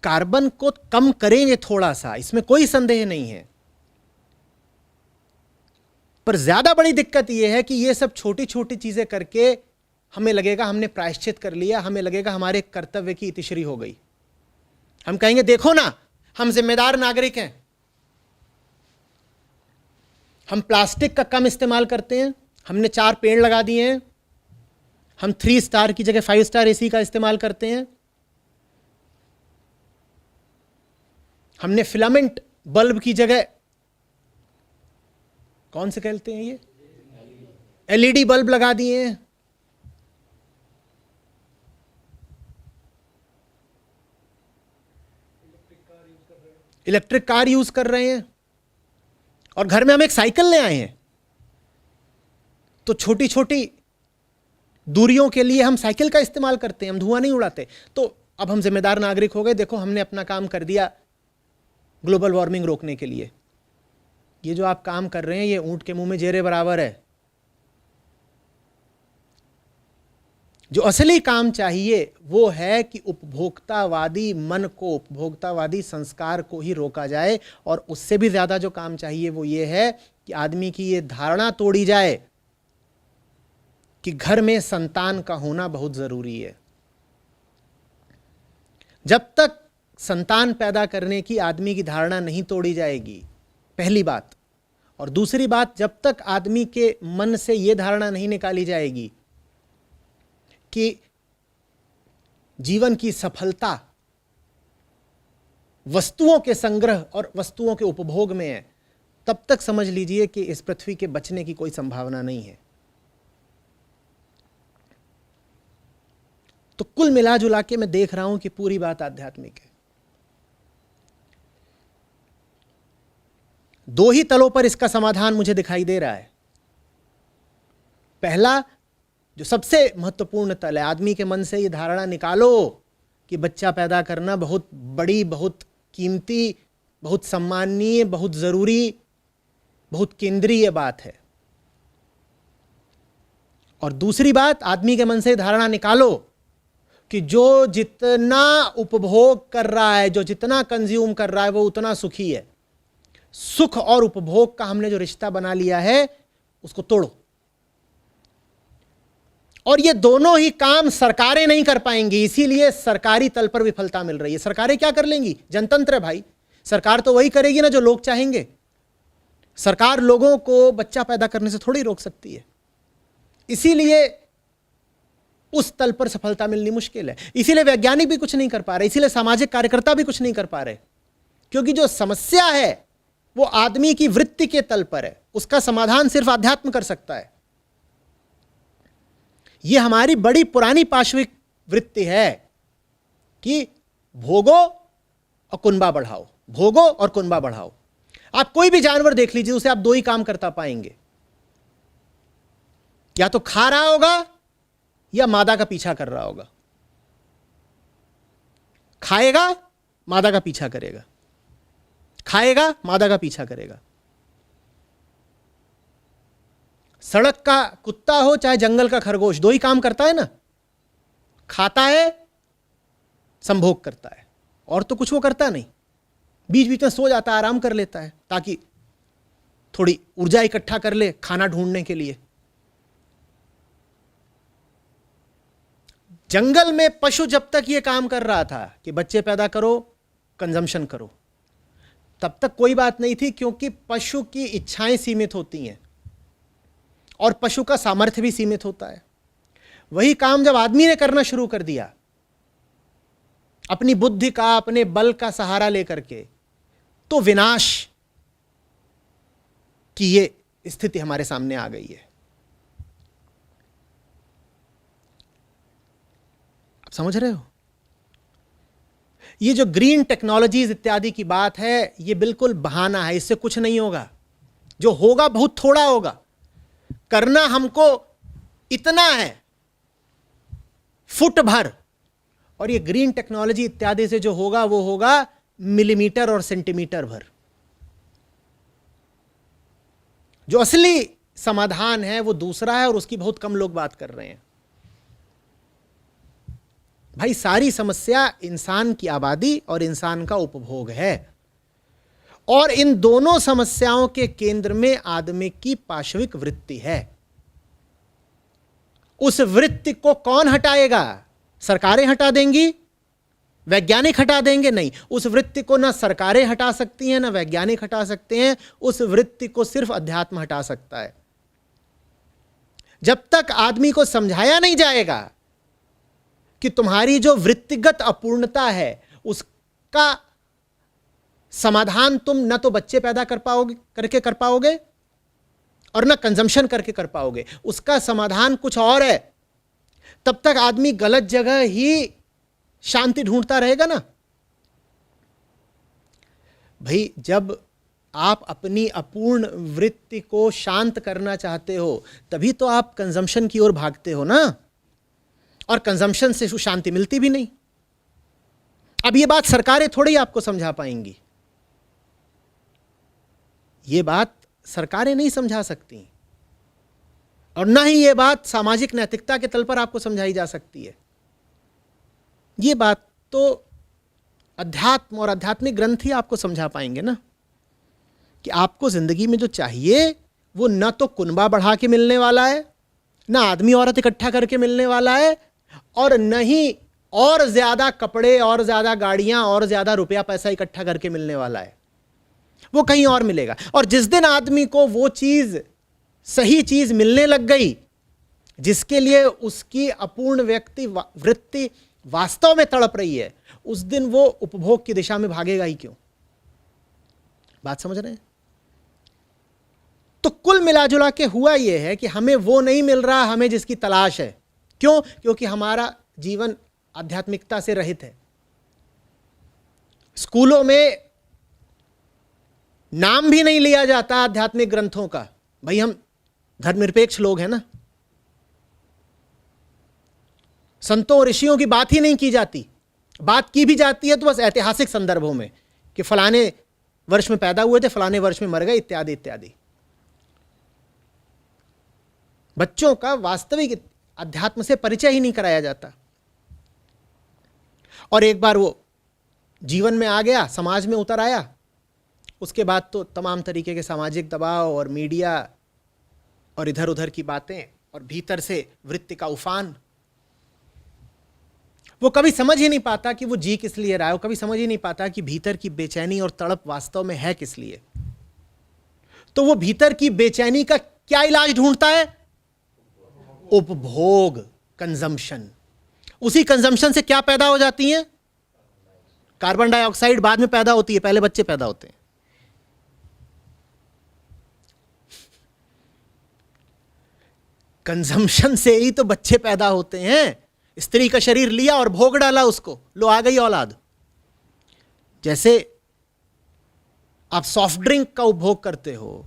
Speaker 1: कार्बन को कम करेंगे थोड़ा सा, इसमें कोई संदेह नहीं है, पर ज्यादा बड़ी दिक्कत यह है कि ये सब छोटी छोटी चीजें करके हमें लगेगा हमने प्रायश्चित कर लिया, हमें लगेगा हमारे कर्तव्य की इतिश्री हो गई। हम कहेंगे देखो ना हम जिम्मेदार नागरिक हैं, हम प्लास्टिक का कम इस्तेमाल करते हैं, हमने 4 पेड़ लगा दिए हैं, हम 3 स्टार की जगह 5 स्टार एसी का इस्तेमाल करते हैं, हमने फिलामेंट बल्ब की जगह कौन से कहते हैं ये एलईडी बल्ब लगा दिए हैं। इलेक्ट्रिक कार यूज कर रहे हैं, और घर में हम एक साइकिल ले आए हैं, तो छोटी छोटी दूरियों के लिए हम साइकिल का इस्तेमाल करते हैं, हम धुआं नहीं उड़ाते। तो अब हम जिम्मेदार नागरिक हो गए, देखो हमने अपना काम कर दिया ग्लोबल वार्मिंग रोकने के लिए। ये जो आप काम कर रहे हैं ये ऊंट के मुंह में जेरे बराबर है। जो असली काम चाहिए वो है कि उपभोक्तावादी मन को, उपभोक्तावादी संस्कार को ही रोका जाए, और उससे भी ज्यादा जो काम चाहिए वो ये है कि आदमी की ये धारणा तोड़ी जाए कि घर में संतान का होना बहुत जरूरी है। जब तक संतान पैदा करने की आदमी की धारणा नहीं तोड़ी जाएगी, पहली बात, और दूसरी बात, जब तक आदमी के मन से यह धारणा नहीं निकाली जाएगी कि जीवन की सफलता वस्तुओं के संग्रह और वस्तुओं के उपभोग में है, तब तक समझ लीजिए कि इस पृथ्वी के बचने की कोई संभावना नहीं है। तो कुल मिला जुला के मैं देख रहा हूं कि पूरी बात आध्यात्मिक है। 2 ही तलों पर इसका समाधान मुझे दिखाई दे रहा है। पहला, जो सबसे महत्वपूर्ण तल है, आदमी के मन से ये धारणा निकालो कि बच्चा पैदा करना बहुत बड़ी, बहुत कीमती, बहुत सम्माननीय, बहुत जरूरी, बहुत केंद्रीय बात है। और दूसरी बात, आदमी के मन से धारणा निकालो कि जो जितना उपभोग कर रहा है, जो जितना कंज्यूम कर रहा है, वो उतना सुखी है। सुख और उपभोग का हमने जो रिश्ता बना लिया है, उसको तोड़ो। और ये दोनों ही काम सरकारें नहीं कर पाएंगी, इसीलिए सरकारी तल पर विफलता मिल रही है। सरकारें क्या कर लेंगी? जनतंत्र है भाई, सरकार तो वही करेगी ना जो लोग चाहेंगे। सरकार लोगों को बच्चा पैदा करने से थोड़ी रोक सकती है, इसीलिए उस तल पर सफलता मिलनी मुश्किल है। इसीलिए वैज्ञानिक भी कुछ नहीं कर पा रहे, इसीलिए सामाजिक कार्यकर्ता भी कुछ नहीं कर पा रहे, क्योंकि जो समस्या है वो आदमी की वृत्ति के तल पर है। उसका समाधान सिर्फ अध्यात्म कर सकता है। यह हमारी बड़ी पुरानी पाशविक वृत्ति है कि भोगो और कुनबा बढ़ाओ, भोगो और कुनबा बढ़ाओ। आप कोई भी जानवर देख लीजिए, उसे आप दो ही काम करता पाएंगे, या तो खा रहा होगा या मादा का पीछा कर रहा होगा। खाएगा, मादा का पीछा करेगा, खाएगा, मादा का पीछा करेगा। सड़क का कुत्ता हो चाहे जंगल का खरगोश, दो ही काम करता है ना, खाता है, संभोग करता है, और तो कुछ वो करता नहीं। बीच बीच में सो जाता है, आराम कर लेता है, ताकि थोड़ी ऊर्जा इकट्ठा कर ले खाना ढूंढने के लिए। जंगल में पशु जब तक ये काम कर रहा था कि बच्चे पैदा करो, कंजम्पशन करो, तब तक कोई बात नहीं थी, क्योंकि पशु की इच्छाएं सीमित होती हैं और पशु का सामर्थ्य भी सीमित होता है। वही काम जब आदमी ने करना शुरू कर दिया, अपनी बुद्धि का, अपने बल का सहारा लेकर के, तो विनाश की ये स्थिति हमारे सामने आ गई है। आप समझ रहे हो? ये जो ग्रीन टेक्नोलॉजीज इत्यादि की बात है, ये बिल्कुल बहाना है, इससे कुछ नहीं होगा। जो होगा बहुत थोड़ा होगा। करना हमको इतना है, फुट भर, और ये ग्रीन टेक्नोलॉजी इत्यादि से जो होगा वो होगा मिलीमीटर और सेंटीमीटर भर। जो असली समाधान है वो दूसरा है, और उसकी बहुत कम लोग बात कर रहे हैं। भाई, सारी समस्या इंसान की आबादी और इंसान का उपभोग है, और इन दोनों समस्याओं के केंद्र में आदमी की पाशविक वृत्ति है। उस वृत्ति को कौन हटाएगा? सरकारें हटा देंगी? वैज्ञानिक हटा देंगे? नहीं, उस वृत्ति को ना सरकारें हटा सकती हैं, ना वैज्ञानिक हटा सकते हैं। उस वृत्ति को सिर्फ अध्यात्म हटा सकता है। जब तक आदमी को समझाया नहीं जाएगा कि तुम्हारी जो वृत्तिगत अपूर्णता है, उसका समाधान तुम न तो बच्चे पैदा कर पाओगे और न कंजम्पशन करके कर पाओगे, उसका समाधान कुछ और है, तब तक आदमी गलत जगह ही शांति ढूंढता रहेगा ना। भाई, जब आप अपनी अपूर्ण वृत्ति को शांत करना चाहते हो, तभी तो आप कंजम्पशन की ओर भागते हो ना, और कंजम्पशन से शांति मिलती भी नहीं। अब ये बात सरकारें थोड़ी आपको समझा पाएंगी, ये बात सरकारें नहीं समझा सकती, और ना ही ये बात सामाजिक नैतिकता के तल पर आपको समझाई जा सकती है। ये बात तो अध्यात्म और आध्यात्मिक ग्रंथ ही आपको समझा पाएंगे ना, कि आपको जिंदगी में जो चाहिए वो न तो कुनबा बढ़ा के मिलने वाला है, ना आदमी औरत इकट्ठा करके मिलने वाला है, और न ही और ज्यादा कपड़े और ज्यादा गाड़ियां और ज्यादा रुपया पैसा इकट्ठा करके मिलने वाला है। वो कहीं और मिलेगा। और जिस दिन आदमी को वो चीज, सही चीज मिलने लग गई, जिसके लिए उसकी अपूर्ण वृत्ति वास्तव में तड़प रही है, उस दिन वो उपभोग की दिशा में भागेगा ही क्यों? बात समझ रहे हैं? तो कुल मिलाजुला के हुआ यह है कि हमें वो नहीं मिल रहा हमें जिसकी तलाश है। क्यों? क्योंकि हमारा जीवन आध्यात्मिकता से रहित है। स्कूलों में नाम भी नहीं लिया जाता आध्यात्मिक ग्रंथों का। भाई, हम धर्मनिरपेक्ष लोग हैं ना, संतों ऋषियों की बात ही नहीं की जाती। बात की भी जाती है तो बस ऐतिहासिक संदर्भों में कि फलाने वर्ष में पैदा हुए थे, फलाने वर्ष में मर गए, इत्यादि इत्यादि। बच्चों का वास्तविक अध्यात्म से परिचय ही नहीं कराया जाता। और एक बार वो जीवन में आ गया, समाज में उतर आया, उसके बाद तो तमाम तरीके के सामाजिक दबाव और मीडिया और इधर उधर की बातें और भीतर से वृत्ति का उफान। वो कभी समझ ही नहीं पाता कि वो जी किस लिए रहा है, वो कभी समझ ही नहीं पाता कि भीतर की बेचैनी और तड़प वास्तव में है किस लिए। तो वो भीतर की बेचैनी का क्या इलाज ढूंढता है? उपभोग, कंजम्पशन। उसी कंजम्पशन से क्या पैदा हो जाती है? कार्बन डाइऑक्साइड बाद में पैदा होती है, पहले बच्चे पैदा होते हैं। कंजम्पशन से ही तो बच्चे पैदा होते हैं। स्त्री का शरीर लिया और भोग डाला उसको, लो आ गई औलाद। जैसे आप सॉफ्ट ड्रिंक का उपभोग करते हो,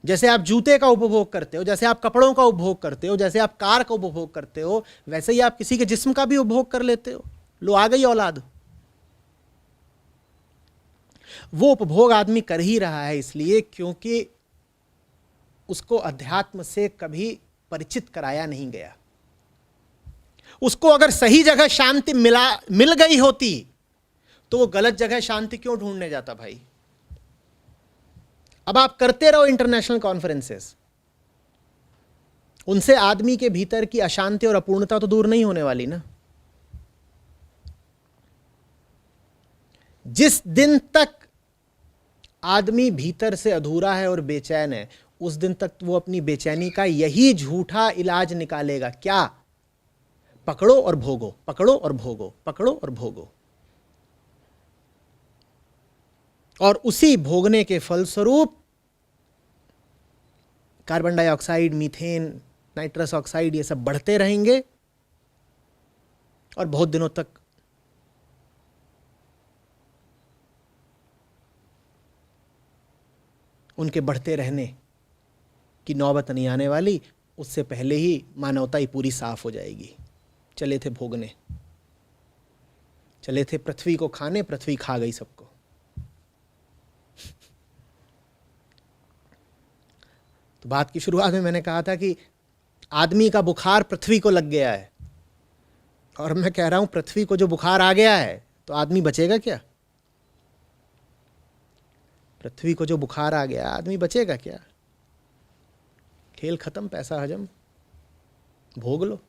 Speaker 1: जैसे आप जूते का उपभोग करते हो, जैसे आप कपड़ों का उपभोग करते हो, जैसे आप कार का उपभोग करते हो, वैसे ही आप किसी के जिस्म का भी उपभोग कर लेते हो, लो आ गई औलाद। वो उपभोग आदमी कर ही रहा है इसलिए क्योंकि उसको अध्यात्म से कभी परिचित कराया नहीं गया। उसको अगर सही जगह शांति मिल गई होती तो वो गलत जगह शांति क्यों ढूंढने जाता भाई? अब आप करते रहो इंटरनेशनल कॉन्फ्रेंसेस, उनसे आदमी के भीतर की अशांति और अपूर्णता तो दूर नहीं होने वाली ना। जिस दिन तक आदमी भीतर से अधूरा है और बेचैन है, उस दिन तक वो अपनी बेचैनी का यही झूठा इलाज निकालेगा। क्या? पकड़ो और भोगो, पकड़ो और भोगो, पकड़ो और भोगो। और उसी भोगने के फलस्वरूप carbon dioxide, methane, nitrous oxide, ये सब बढ़ते रहेंगे और बहुत दिनों तक उनके बढ़ते रहने की नौबत नहीं आने वाली। उससे पहले ही मानवता ही पूरी साफ हो जाएगी। चले थे भोगने, चले थे पृथ्वी को खाने, पृथ्वी खा गई सबको। तो बात की शुरुआत में मैंने कहा था कि आदमी का बुखार पृथ्वी को लग गया है, और मैं कह रहा हूं पृथ्वी को जो बुखार आ गया है तो आदमी बचेगा क्या? पृथ्वी को जो बुखार आ गया, आदमी बचेगा क्या? खेल खत्म, पैसा हजम, भोग लो।